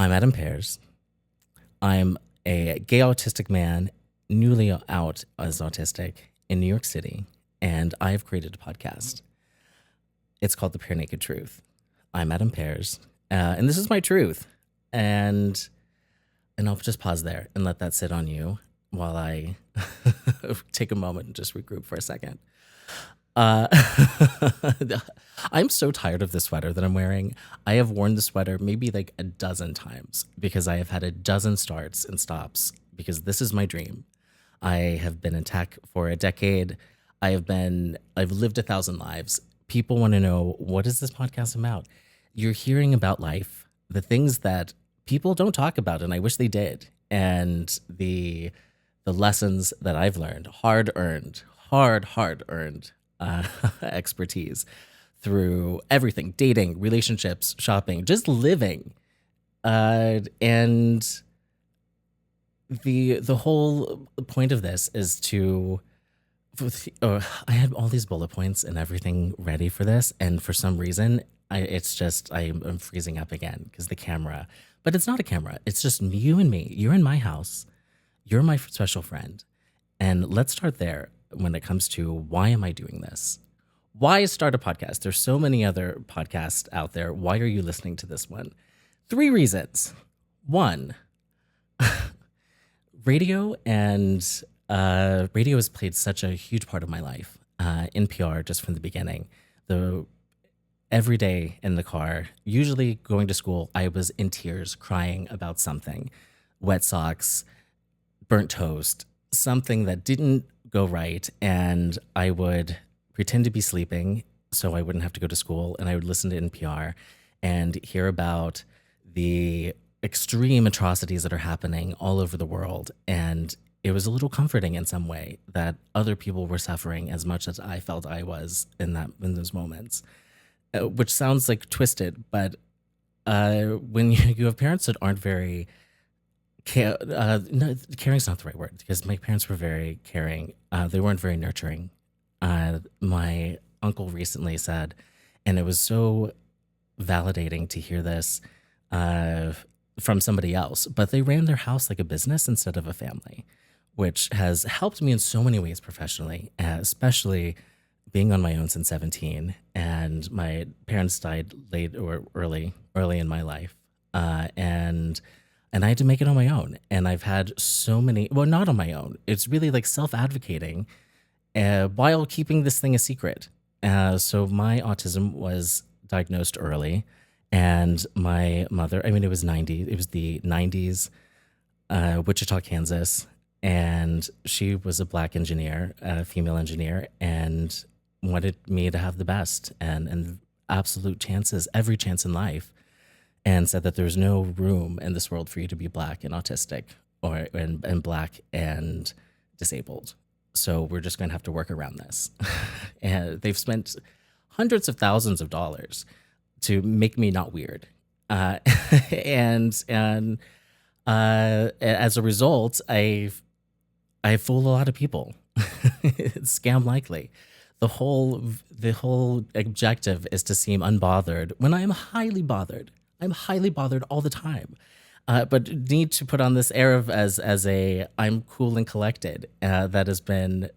I'm Adam Pears. I'm a gay autistic man, newly out as autistic in New York City, and I have created a podcast. It's called the PEAR Naked Truth. I'm Adam Pears, and this is my truth. And I'll just pause there and let that sit on you while I take a moment and just regroup for a second. I'm so tired of the sweater that I'm wearing. I have worn the sweater maybe like a dozen times because I have had a dozen starts and stops because this is my dream. I have been in tech for a decade. I've lived 1,000 lives. People want to know, what is this podcast about? You're hearing about life, the things that people don't talk about, and I wish they did. And the lessons that I've learned, hard-earned expertise through everything: dating, relationships, shopping, just living. And the whole point of this is to, I had all these bullet points and everything ready for this. And for some reason, I'm freezing up again because the camera, but it's not a camera. It's just you and me. You're in my house. You're my special friend. And let's start there when it comes to, why am I doing this? Why start a podcast? There's so many other podcasts out there. Why are you listening to this one? 3 reasons. 1, radio has played such a huge part of my life. NPR, just from the beginning. Every day in the car, usually going to school, I was in tears crying about something. Wet socks, burnt toast, something that didn't go right, and I would pretend to be sleeping so I wouldn't have to go to school, and I would listen to NPR and hear about the extreme atrocities that are happening all over the world. And it was a little comforting in some way that other people were suffering as much as I felt I was in those moments, which sounds like twisted, but when you have parents that aren't very no, caring's not the right word, because my parents were very caring. They weren't very nurturing. My uncle recently said, and it was so validating to hear this from somebody else, but they ran their house like a business instead of a family, which has helped me in so many ways professionally, especially being on my own since 17. And my parents died late or early in my life. And I had to make it on my own. And I've had so many, well, not on my own. It's really like self-advocating while keeping this thing a secret. So my autism was diagnosed early, and my mother, it was the 90s, Wichita, Kansas. And she was a Black engineer, a female engineer, and wanted me to have the best and absolute chances, every chance in life. And said that there's no room in this world for you to be Black and autistic, and Black and disabled. So we're just going to have to work around this. And they've spent hundreds of thousands of dollars to make me not weird. And as a result, I fool a lot of people. It's scam likely. The whole objective is to seem unbothered when I am highly bothered. I'm highly bothered all the time, but need to put on this air of as I'm cool and collected that has been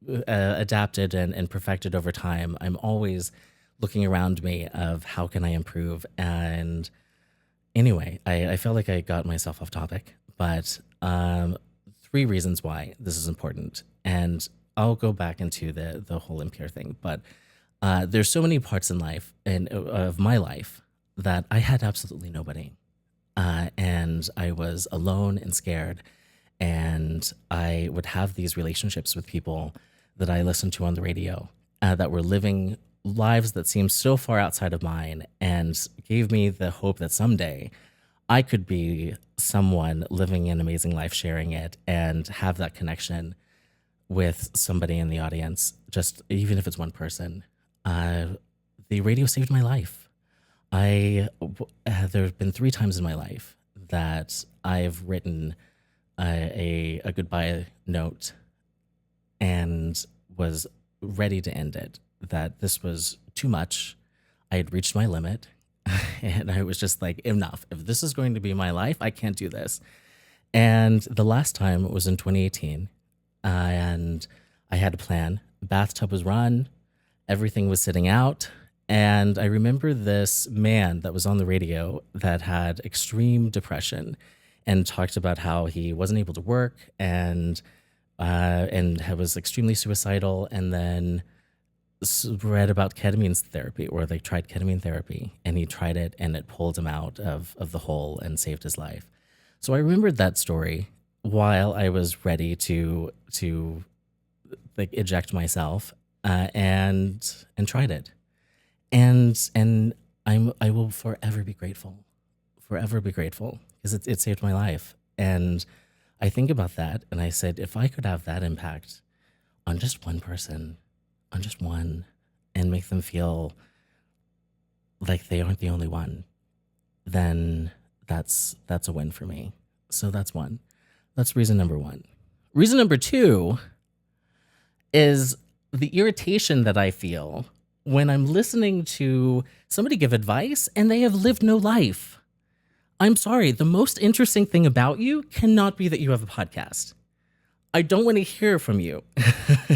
adapted and perfected over time. I'm always looking around me of how can I improve. And anyway, I felt like I got myself off topic, but 3 reasons why this is important. And I'll go back into the whole NPR thing, but there's so many parts in life and of my life that I had absolutely nobody. And I was alone and scared. And I would have these relationships with people that I listened to on the radio that were living lives that seemed so far outside of mine and gave me the hope that someday I could be someone living an amazing life, sharing it, and have that connection with somebody in the audience, just even if it's one person. Uh, the radio saved my life. There have been three times in my life that I've written a goodbye note and was ready to end it. That this was too much. I had reached my limit, and I was just like, enough. If this is going to be my life, I can't do this. And the last time was in 2018, and I had a plan. Bathtub was run, everything was sitting out. And I remember this man that was on the radio that had extreme depression and talked about how he wasn't able to work and was extremely suicidal. And then read about ketamine therapy, or they tried ketamine therapy, and he tried it and it pulled him out of the hole and saved his life. So I remembered that story while I was ready to like eject myself and tried it. And I will forever be grateful because it saved my life. And I think about that and I said, if I could have that impact on just one person, on just one, and make them feel like they aren't the only one, then that's a win for me. So that's one. That's reason number one. Reason number two is the irritation that I feel when I'm listening to somebody give advice and they have lived no life. I'm sorry, the most interesting thing about you cannot be that you have a podcast. I don't want to hear from you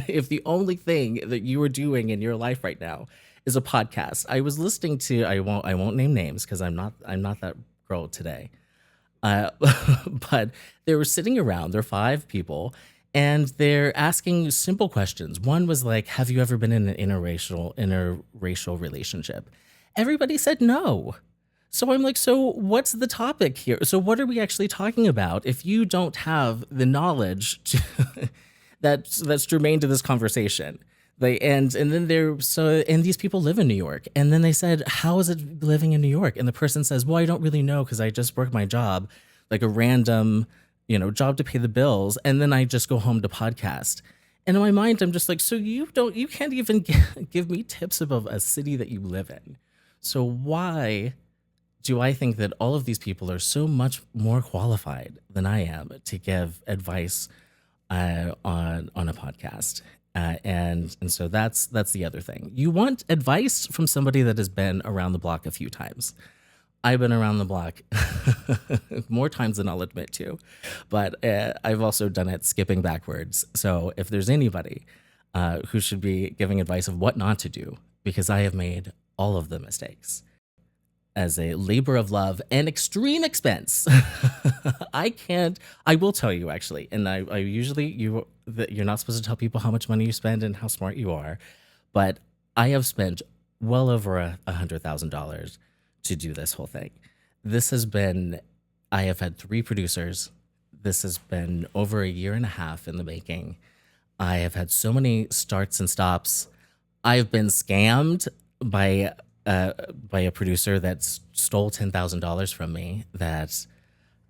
if the only thing that you are doing in your life right now is a podcast. I was listening to I won't name names because I'm not that girl today. But they were sitting around, they're five people, and they're asking simple questions. One was like, have you ever been in an interracial relationship? Everybody said no. So I'm like, so what's the topic here? So what are we actually talking about if you don't have the knowledge that's germane to this conversation? And then and these people live in New York. And then they said, how is it living in New York? And the person says, well, I don't really know because I just work my job, like a random, job to pay the bills. And then I just go home to podcast. And in my mind, I'm just like, so you can't even give me tips about a city that you live in. So why do I think that all of these people are so much more qualified than I am to give advice on a podcast? And so that's the other thing. You want advice from somebody that has been around the block a few times. I've been around the block more times than I'll admit to, but I've also done it skipping backwards. So if there's anybody who should be giving advice of what not to do, because I have made all of the mistakes as a labor of love and extreme expense. I will tell you actually, and I usually, you're not supposed to tell people how much money you spend and how smart you are, but I have spent well over $100,000 to do this whole thing. I have had 3 producers. This has been over a year and a half in the making. I have had so many starts and stops. I've been scammed by a producer that stole $10,000 from me. That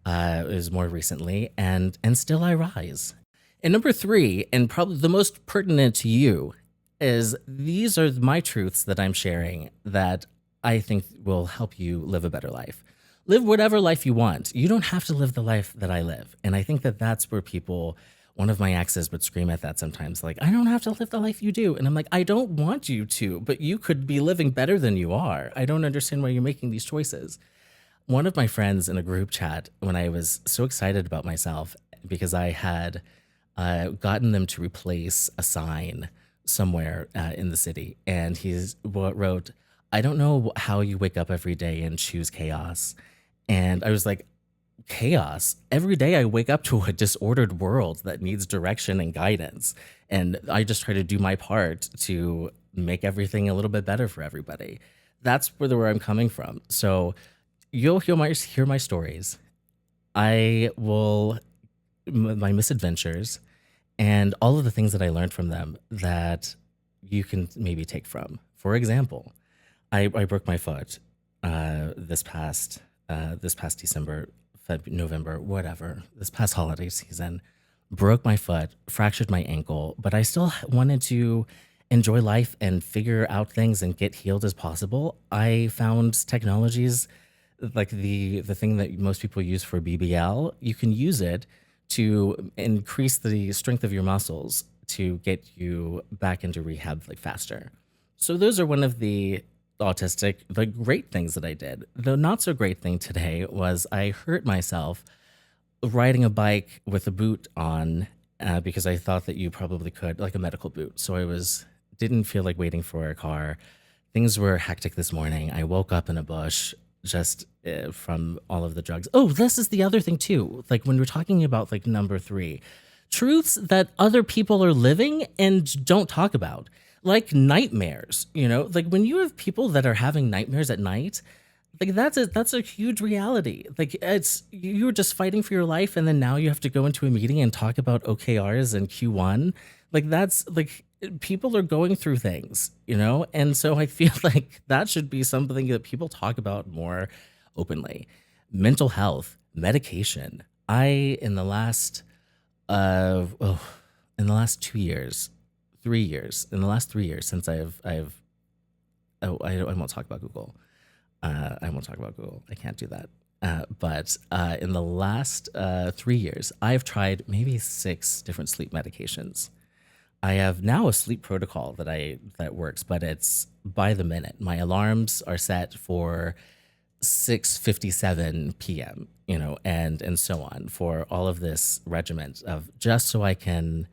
is more recently, and still I rise. And number 3, and probably the most pertinent to you, is these are my truths that I'm sharing that I think will help you live a better life. Live whatever life you want. You don't have to live the life that I live. And I think that that's where one of my exes would scream at that sometimes, like, I don't have to live the life you do. And I'm like, I don't want you to, but you could be living better than you are. I don't understand why you're making these choices. One of my friends in a group chat, when I was so excited about myself, because I had gotten them to replace a sign somewhere in the city, and he wrote, I don't know how you wake up every day and choose chaos. And I was like, chaos? Every day I wake up to a disordered world that needs direction and guidance. And I just try to do my part to make everything a little bit better for everybody. That's where I'm coming from. So you'll hear my stories. My misadventures, and all of the things that I learned from them that you can maybe take from. For example, I broke my foot this past December, November, whatever, this past holiday season. Broke my foot, fractured my ankle, but I still wanted to enjoy life and figure out things and get healed as possible. I found technologies like the thing that most people use for BBL. You can use it to increase the strength of your muscles to get you back into rehab like faster. So those are one of the great things that I did. The not so great thing today was I hurt myself riding a bike with a boot on because I thought that you probably could, like a medical boot. So I was didn't feel like waiting for a car. Things were hectic this morning. I woke up in a bush just from all of the drugs. Oh, this is the other thing too. Like when we're talking about like number three, truths that other people are living and don't talk about, like nightmares. Like when you have people that are having nightmares at night, like that's a huge reality. Like it's you were just fighting for your life, and then now you have to go into a meeting and talk about OKRs and Q1. Like that's like people are going through things. And so I feel like that should be something that people talk about more openly. Mental health, medication. I in the last 2 years, 3 years, in the last 3 years since I've oh I won't talk about Google. I won't talk about Google. I can't do that. But in the last 3 years, I've tried maybe 6 different sleep medications. I have now a sleep protocol that works, but it's by the minute. My alarms are set for 6:57 p.m., and so on for all of this regiment of just so I can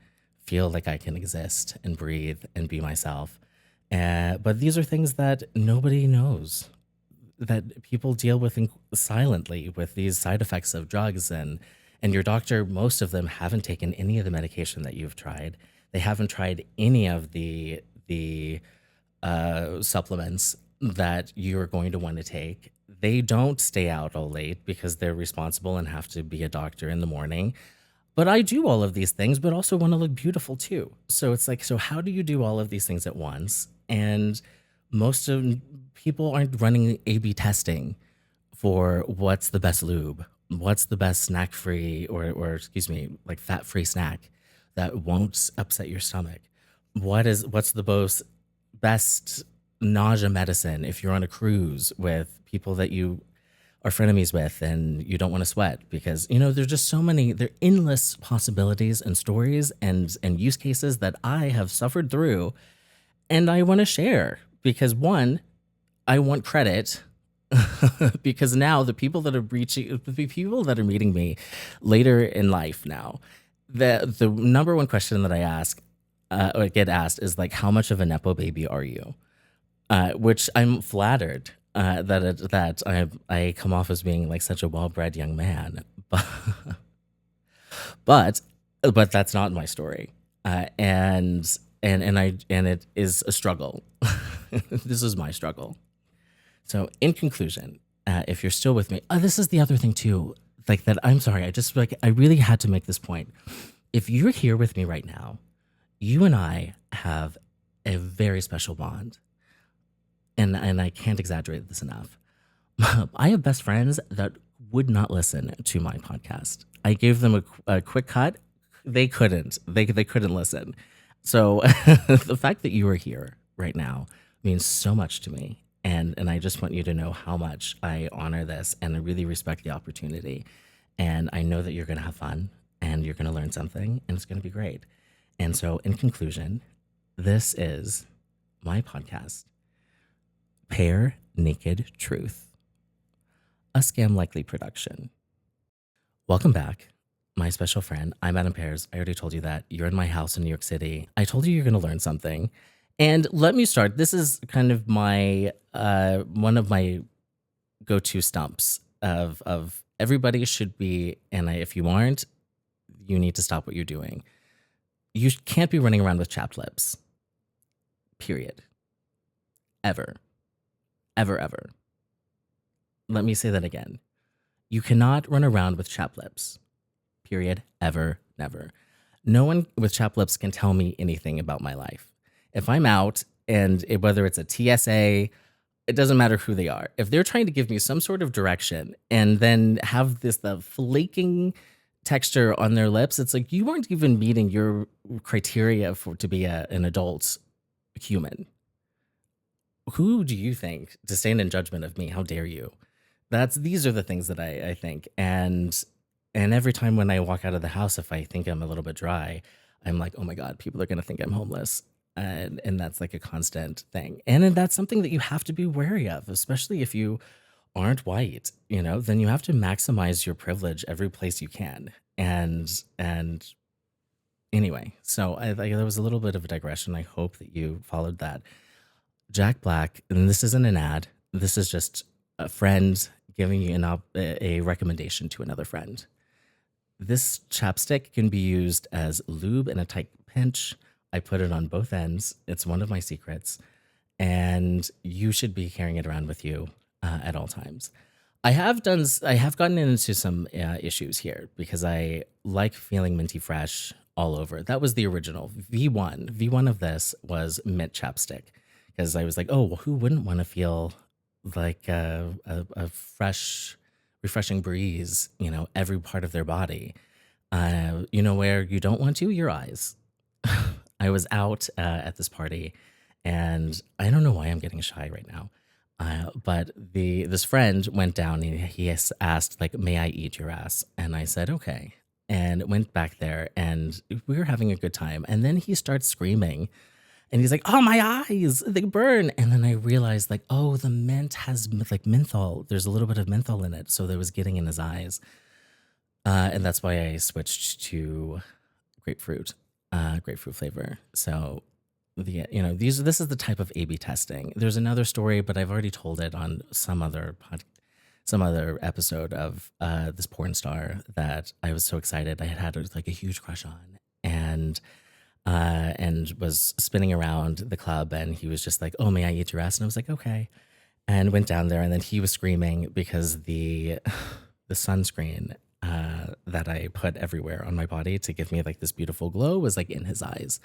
feel like I can exist and breathe and be myself. But these are things that nobody knows that people deal with silently with these side effects of drugs and your doctor, most of them haven't taken any of the medication that you've tried. They haven't tried any of the supplements that you're going to want to take. They don't stay out all late because they're responsible and have to be a doctor in the morning. But I do all of these things, but also want to look beautiful too. So it's like, so how do you do all of these things at once? And most of people aren't running A/B testing for what's the best lube, what's the best snack free or excuse me, like fat free snack that won't upset your stomach. What's the best nausea medicine if you're on a cruise with people that you are frenemies with and you don't want to sweat because there's just there are endless possibilities and stories and use cases that I have suffered through and I want to share because one, I want credit because now the people that are meeting me later in life now, the number one question that I ask or get asked is like, how much of a nepo baby are you? Which I'm flattered that I come off as being like such a well-bred young man, but but that's not my story, and it is a struggle. This is my struggle. So, in conclusion, if you're still with me, this is the other thing too. Like that, I'm sorry. I really had to make this point. If you're here with me right now, you and I have a very special bond, and I can't exaggerate this enough. I have best friends that would not listen to my podcast. I gave them a quick cut. They couldn't. They couldn't listen. So the fact that you are here right now means so much to me. And I just want you to know how much I honor this and I really respect the opportunity. And I know that you're going to have fun and you're going to learn something and it's going to be great. And so, in conclusion, this is my podcast, PEAR Naked Truth, a Scam Likely production. Welcome back, my special friend. I'm Adam Pears. I already told you that. You're in my house in New York City. I told you you're going to learn something. And let me start. This is kind of my one of my go-to stumps of everybody should be, and if you aren't, you need to stop what you're doing. You can't be running around with chapped lips. Period. Ever. Ever, ever. Let me say that again. You cannot run around with chapped lips. Period. Ever. Never. No one with chapped lips can tell me anything about my life. If I'm out and whether it's a TSA, it doesn't matter who they are. If they're trying to give me some sort of direction and then have the flaking texture on their lips, it's like you weren't even meeting your criteria for to be an adult human. Who do you think to stand in judgment of me? How dare you? These are the things that I think. And every time when I walk out of the house, if I think I'm a little bit dry, I'm like, oh my God, people are gonna think I'm homeless. And that's like a constant thing. And then that's something that you have to be wary of, especially if you aren't white, then you have to maximize your privilege every place you can. And anyway, so there was a little bit of a digression. I hope that you followed that. Jack Black, and this isn't an ad. This is just a friend giving you a recommendation to another friend. This chapstick can be used as lube in a tight pinch. I put it on both ends. It's one of my secrets, and you should be carrying it around with you at all times. I have gotten into some issues here because I like feeling minty fresh all over. That was the original V1. V1 of this was mint chapstick because I was like, oh, well, who wouldn't want to feel like a fresh, refreshing breeze, every part of their body. Where you don't want to? Your eyes. I was out at this party, and I don't know why I'm getting shy right now. But this friend went down and he asked, like, may I eat your ass? And I said, okay. And went back there and we were having a good time. And then he starts screaming and he's like, oh, my eyes, they burn. And then I realized, like, oh, the mint has like menthol. There's a little bit of menthol in it. So that was getting in his eyes. And that's why I switched to grapefruit flavor. So this is the type of A/B testing. There's another story, but I've already told it on some other episode of this porn star that I was so excited. I had like a huge crush on, and was spinning around the club, and he was just like, "Oh, may I eat your ass?" And I was like, "Okay," and went down there, and then he was screaming because the sunscreen that I put everywhere on my body to give me like this beautiful glow was like in his eyes.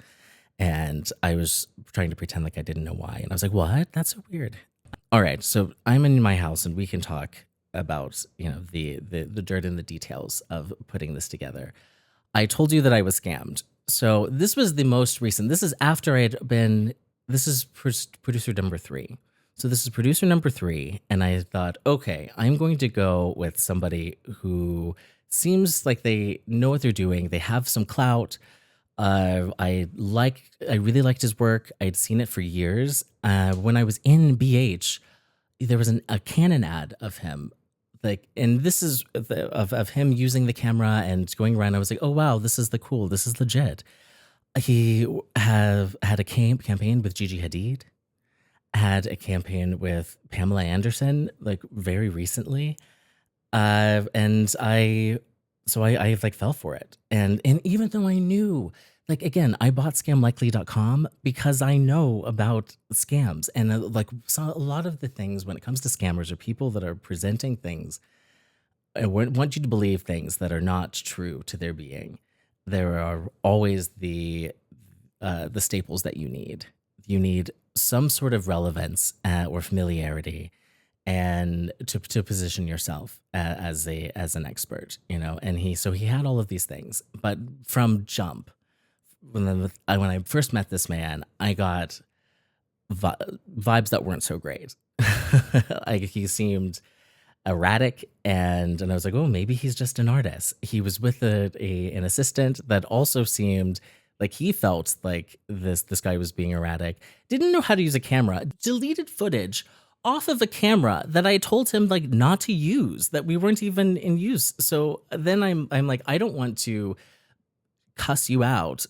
And I was trying to pretend like I didn't know why. And I was like, what? That's so weird. All right. So I'm in my house and we can talk about, the dirt and the details of putting this together. I told you that I was scammed. So this was the most recent. This is after this is producer number 3. So this is producer number 3. And I thought, okay, I'm going to go with somebody who seems like they know what they're doing. They have some clout. I really liked his work. I'd seen it for years. When I was in BH, there was a Canon ad of him, like, and this is of him using the camera and going around. I was like, oh wow, this is legit. He had a campaign with Gigi Hadid, had a campaign with Pamela Anderson, like very recently, and I like fell for it. And even though I knew, like, again, I bought scamlikely.com because I know about scams. And a lot of the things when it comes to scammers are people that are presenting things and want you to believe things that are not true to their being. There are always the staples that you need. You need some sort of relevance or familiarity, and to position yourself as an expert, and he had all of these things. But from jump, when I first met this man, I got vibes that weren't so great. Like, he seemed erratic, and I was like, oh, maybe he's just an artist. He was with an assistant that also seemed like he felt like this guy was being erratic, didn't know how to use a camera, deleted footage off of a camera that I told him like not to use, that we weren't even in use. So then I'm like, I don't want to cuss you out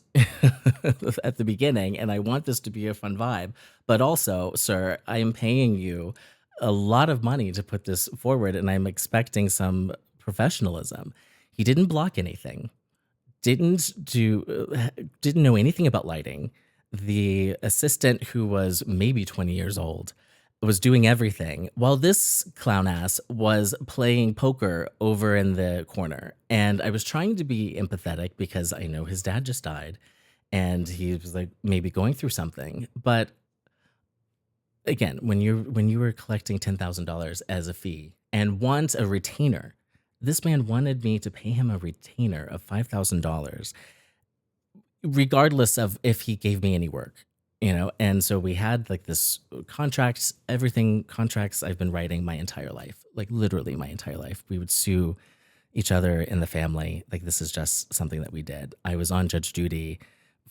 at the beginning, and I want this to be a fun vibe. But also, sir, I am paying you a lot of money to put this forward, and I'm expecting some professionalism. He didn't block anything, didn't know anything about lighting. The assistant, who was maybe 20 years old, was doing everything while this clown ass was playing poker over in the corner. And I was trying to be empathetic because I know his dad just died and he was like maybe going through something. But again, when you were collecting $10,000 as a fee and want a retainer, this man wanted me to pay him a retainer of $5,000 regardless of if he gave me any work, And so we had like this contracts, everything contracts I've been writing my entire life, like literally my entire life. We would sue each other in the family. Like this is just something that we did. I was on Judge Judy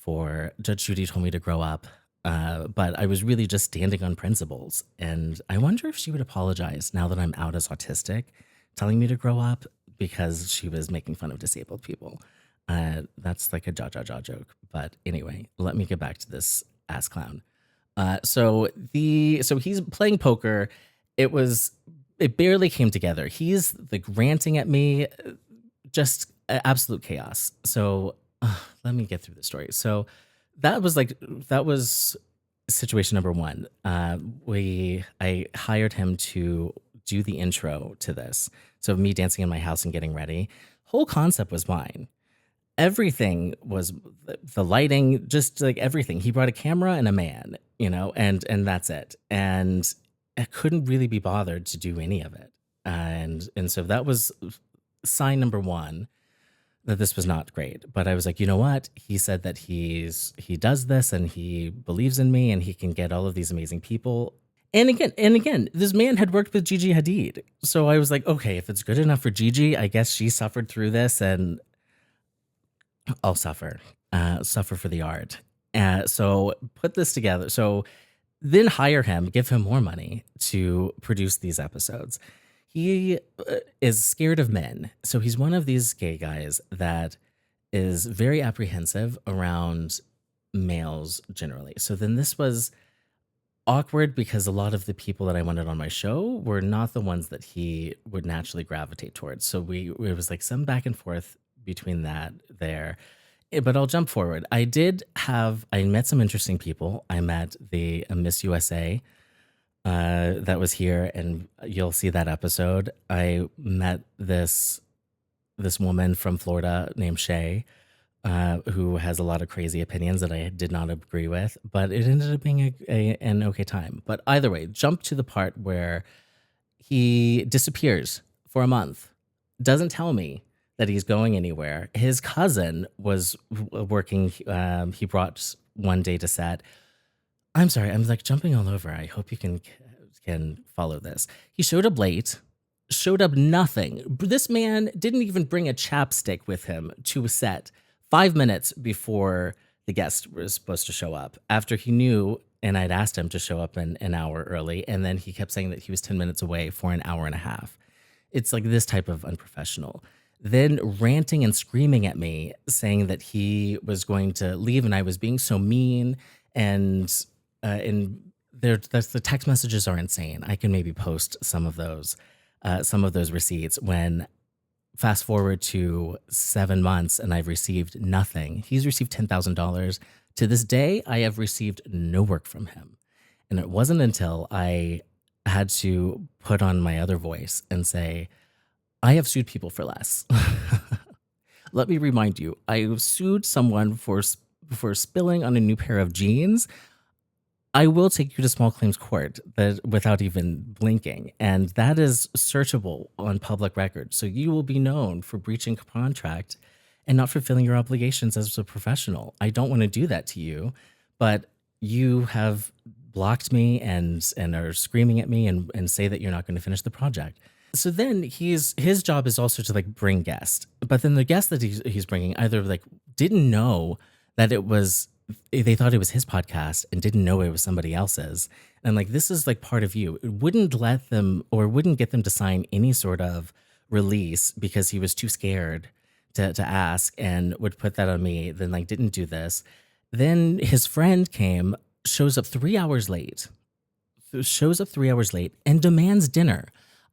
told me to grow up. But I was really just standing on principles. And I wonder if she would apologize now that I'm out as autistic, telling me to grow up because she was making fun of disabled people. That's like a jaw joke. But anyway, let me get back to this ass clown. So he's playing poker. It barely came together. He's like ranting at me, just absolute chaos. So let me get through the story. So that was situation number one. I hired him to do the intro to this. So me dancing in my house and getting ready. Whole concept was mine. Everything was the lighting, just like everything. He brought a camera and a man, and that's it. And I couldn't really be bothered to do any of it. And so that was sign number one that this was not great. But I was like, you know what? He said that he does this and he believes in me and he can get all of these amazing people. And again, this man had worked with Gigi Hadid. So I was like, okay, if it's good enough for Gigi, I guess she suffered through this and I'll suffer for the art. So put this together. So then hire him, give him more money to produce these episodes. He is scared of men. So he's one of these gay guys that is very apprehensive around males generally. So then this was awkward because a lot of the people that I wanted on my show were not the ones that he would naturally gravitate towards. So it was like some back and forth between that there. But I'll jump forward. I met some interesting people. I met the Miss USA that was here, and you'll see that episode. I met this woman from Florida named Shay, who has a lot of crazy opinions that I did not agree with, but it ended up being an okay time. But either way, jump to the part where he disappears for a month, doesn't tell me that he's going anywhere. His cousin was working. He brought one day to set. I'm sorry, I'm like jumping all over. I hope you can follow this. He showed up late, showed up nothing. This man didn't even bring a chapstick with him to a set 5 minutes before the guest was supposed to show up. After he knew, and I'd asked him to show up an hour early, and then he kept saying that he was 10 minutes away for an hour and a half. It's like this type of unprofessional. Then ranting and screaming at me, saying that he was going to leave and I was being so mean. And the text messages are insane. I can maybe post some of those receipts. When fast forward to 7 months and I've received nothing. He's received $10,000. To this day, I have received no work from him. And it wasn't until I had to put on my other voice and say, I have sued people for less. Let me remind you, I sued someone for spilling on a new pair of jeans. I will take you to small claims court without even blinking. And that is searchable on public record. So you will be known for breaching contract and not fulfilling your obligations as a professional. I don't want to do that to you, but you have blocked me and are screaming at me and say that you're not going to finish the project. So then his job is also to like bring guests, but then the guests that he's bringing either like didn't know that they thought it was his podcast and didn't know it was somebody else's. And like, this is like part of you. It wouldn't let them or wouldn't get them to sign any sort of release because he was too scared to ask and would put that on me. Then like didn't do this. Then his friend shows up 3 hours late and demands dinner.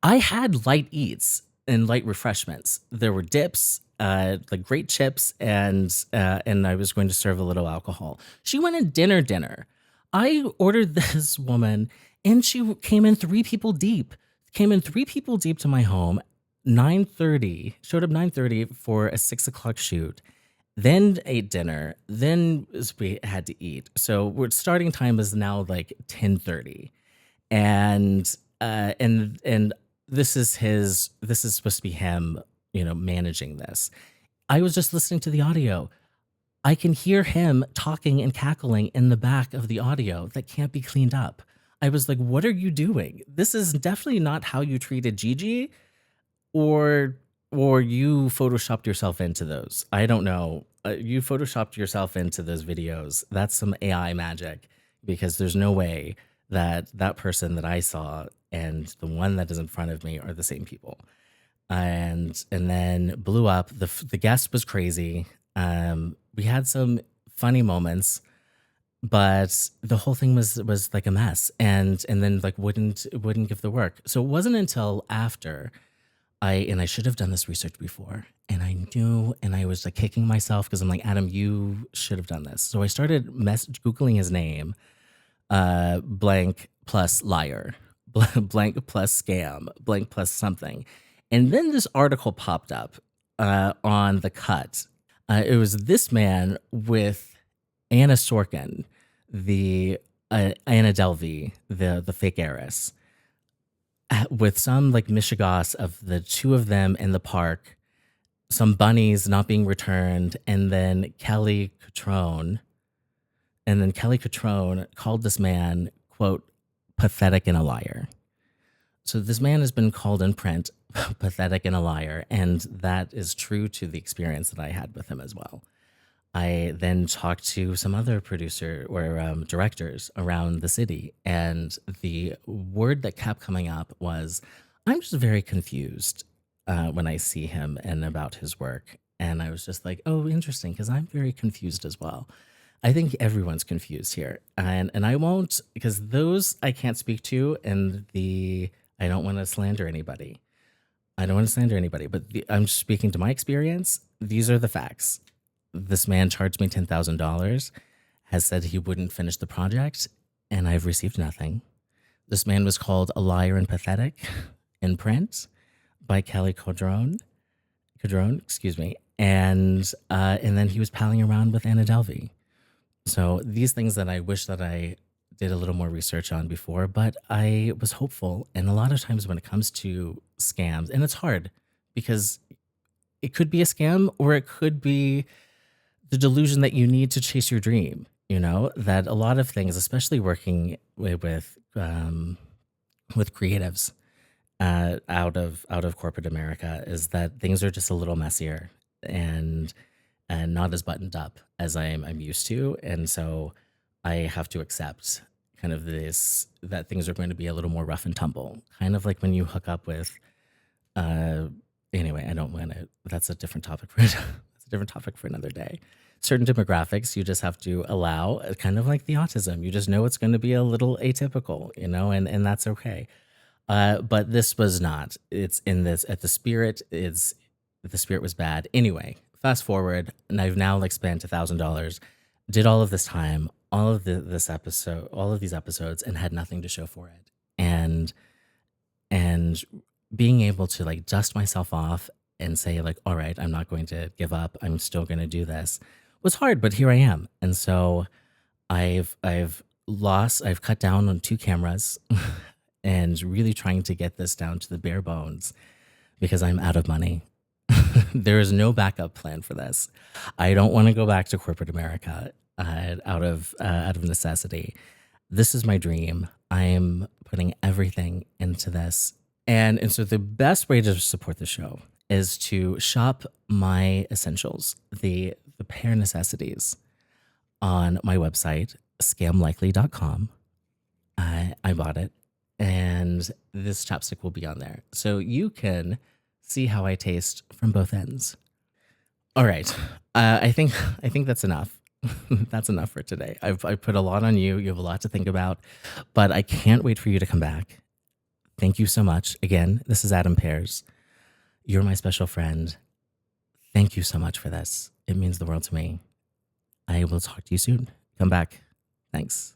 I had light eats and light refreshments. There were dips, like great chips, and I was going to serve a little alcohol. She wanted dinner. I ordered this woman And she came in 3 people deep. Came in 3 people deep to my home. 9:30, showed up 9:30 for a 6 o'clock shoot. Then ate dinner. Then we had to eat. So we're starting time is now like 10:30, and and this is his. This is supposed to be him, managing this. I was just listening to the audio. I can hear him talking and cackling in the back of the audio that can't be cleaned up. I was like, "What are you doing? This is definitely not how you treated Gigi, or you photoshopped yourself into those. I don't know. You photoshopped yourself into those videos. That's some AI magic, because there's no way that that person that I saw and the one that is in front of me are the same people." And then blew up. The guest was crazy. We had some funny moments, but the whole thing was like a mess, and then like wouldn't give the work. So it wasn't until after I should have done this research before, and I knew, and I was like kicking myself because I'm like, Adam, you should have done this. So I started googling his name, blank plus liar, blank plus scam, blank plus something, and then this article popped up on The Cut. It was this man with Anna Sorkin, the Anna Delvey, the fake heiress, with some like mishigas of the two of them in the park, some bunnies not being returned, and then Kelly Cutrone. And then Kelly Cutrone called this man, quote, pathetic and a liar. So this man has been called in print pathetic and a liar, and that is true to the experience that I had with him as well. I then talked to some other producer or directors around the city, and the word that kept coming up was, "I'm just very confused when I see him and about his work." And I was just like, "Oh, interesting," because I'm very confused as well. I think everyone's confused here, and I won't, because those I can't speak to, and I don't want to slander anybody. I don't want to slander anybody, but I'm speaking to my experience. These are the facts. This man charged me $10,000, has said he wouldn't finish the project, and I've received nothing. This man was called a liar and pathetic in print by Kelly Codrone, excuse me, and then he was palling around with Anna Delvey. So these things that I wish that I did a little more research on before, but I was hopeful. And a lot of times when it comes to scams, and it's hard because it could be a scam, or it could be the delusion that you need to chase your dream. That a lot of things, especially working with creatives out of corporate America, is that things are just a little messier and not as buttoned up as I'm used to. And so I have to accept kind of this, that things are going to be a little more rough and tumble, kind of like when you hook up with anyway, I don't want to, that's a different topic for that's a different topic for another day. Certain demographics you just have to allow, kind of like the autism. You just know it's going to be a little atypical, and that's okay. But this was not. It's in this, at the spirit, the spirit was bad. Anyway, fast forward, and I've now like spent $1,000, did all of this time, all of this episode, all of these episodes, and had nothing to show for it. And being able to like dust myself off and say like, all right, I'm not going to give up. I'm still going to do this, was hard, but here I am. And so I've cut down on 2 cameras and really trying to get this down to the bare bones, because I'm out of money. There is no backup plan for this. I don't want to go back to corporate America out of necessity. This is my dream. I am putting everything into this. And so the best way to support the show is to shop my essentials, the PEAR necessities, on my website, scamlikely.com. I bought it, and this chapstick will be on there. So you can see how I taste from both ends. All right. I think that's enough. That's enough for today. I've put a lot on you. You have a lot to think about, but I can't wait for you to come back. Thank you so much. Again, this is Adam Pears. You're my special friend. Thank you so much for this. It means the world to me. I will talk to you soon. Come back. Thanks.